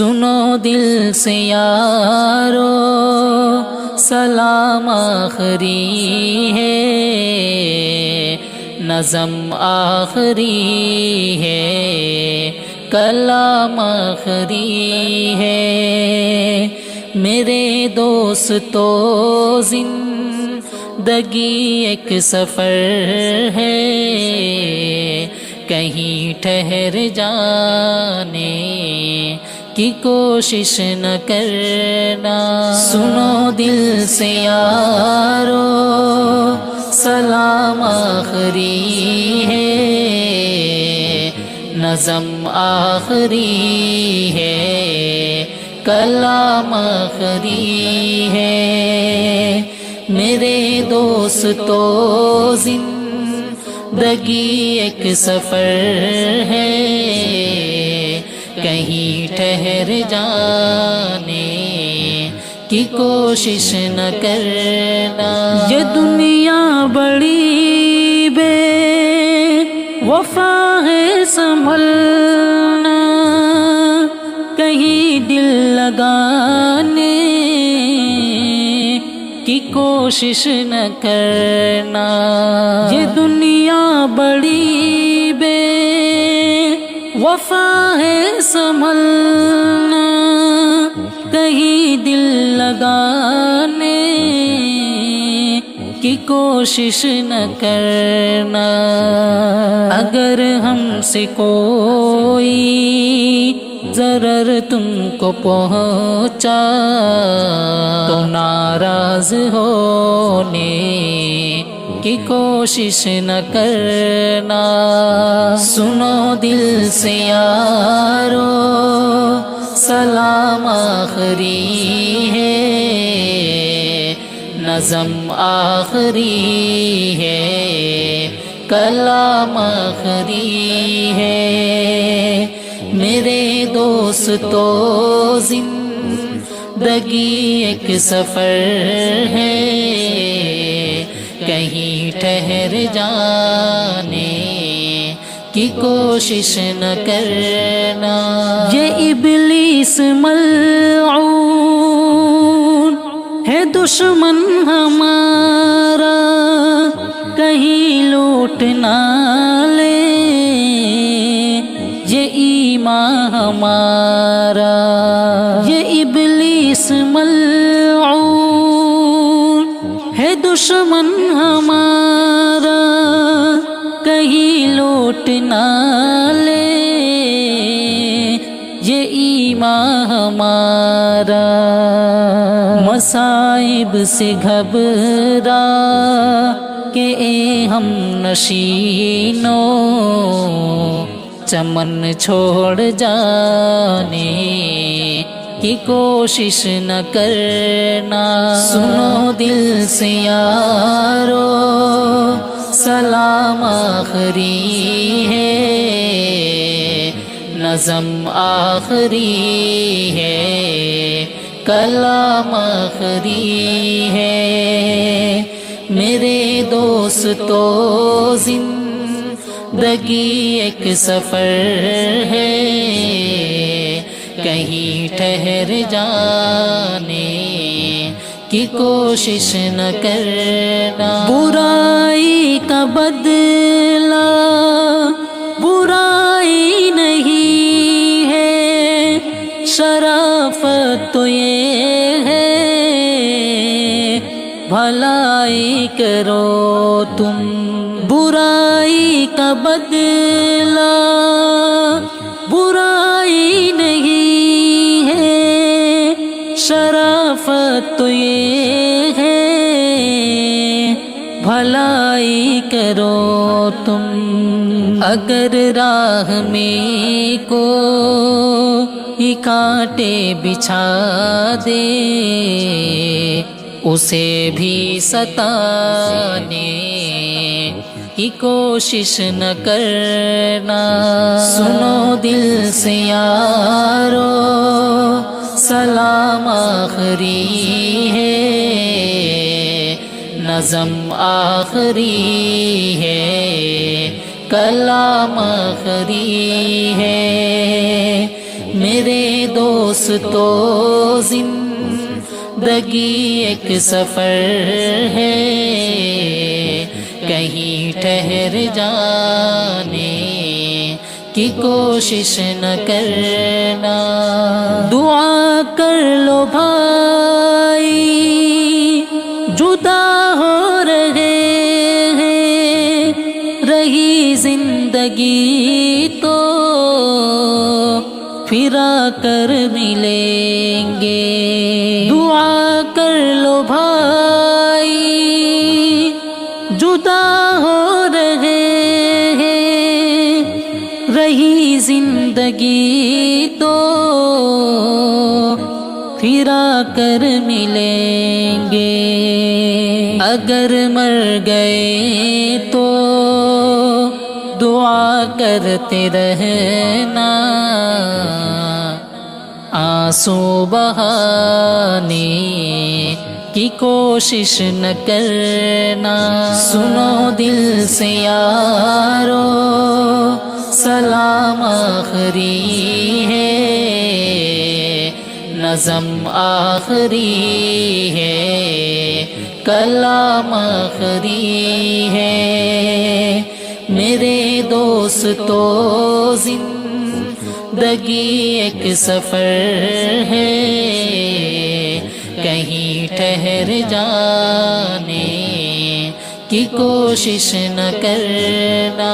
سنو دل سے یارو سلام آخری ہے، نظم آخری ہے، کلام آخری ہے۔ میرے دوستو زندگی ایک سفر ہے، کہیں ٹھہر جانے کی کوشش نہ کرنا۔ سنو دل سے یارو سلام آخری ہے، نظم آخری ہے، کلام آخری ہے۔ میرے دوستو زندگی ایک سفر ہے، کہیں ٹھہر جانے کی کوشش نہ کرنا۔ یہ دنیا بڑی بے وفا ہے، سنبھلنا، کہیں دل لگانے کی کوشش نہ کرنا۔ یہ دنیا بڑی بے وفا ہے، سنبھلنا، کہیں دل لگانے کی کوشش نہ کرنا۔ اگر ہم سے کوئی ضرر تم کو پہنچا تو ناراض ہونے کی کوشش نہ کرنا۔ سنو دل سے یارو سلام آخری ہے، نظم آخری ہے، کلام آخری ہے۔ میرے دوستو زندگی ایک سفر ہے، کہیں ٹھہر جانے کی کوشش نہ کرنا۔ یہ ابلیس ملعون ہے دشمن ہمارا، کہیں لوٹ نہ لے یہ ایمان ہمارا۔ یہ ابلیس ملعون ہے دشمن ہمارا، کہیں لوٹ نہ لے یہ ایمان ہمارا۔ مصائب سے گھبرا کہ اے ہم نشینوں، چمن چھوڑ جانے کی کوشش نہ کرنا۔ سنو دل سے یارو سلام آخری ہے، نظم آخری ہے، کلام آخری ہے۔ میرے دوستو زندگی ایک سفر ہے، کہیں ٹھہر جانے کی کوشش نہ کرنا۔ برائی کا بدلہ برائی نہیں ہے، شرافت تو یہ ہے بھلائی کرو تم۔ برائی کا بدلہ برائی نہیں ہے، شرافت تو یہ ہے بھلائی کرو تم۔ اگر راہ میں کوئی کانٹے بچھا دے اسے بھی ستانے کی کوشش نہ کرنا۔ سنو دل سے یارو سلام آخری ہے، نظم آخری ہے، کلام آخری ہے۔ میرے دوستو زندگی ایک سفر ہے، کہیں ٹھہر جانے کی کوشش نہ کرنا۔ دعا کر لو بھائی، جدا ہو رہے ہیں، رہی زندگی تو پھر آ کر ملیں گے۔ دعا کر لو بھائی، جدا ہو رہے ہیں، رہی زندگی تو پھر آ کر ملیں گے۔ اگر مر گئے تو دعا کرتے رہنا، آنسو بہانے کی کوشش نہ کرنا۔ سنو دل سے یارو، سلام آخری ہے، نظم آخری ہے، کلام آخری ہے۔ میرے دوستو زندگی ایک سفر ہے، کہیں ٹھہر جانے کی کوشش نہ کرنا۔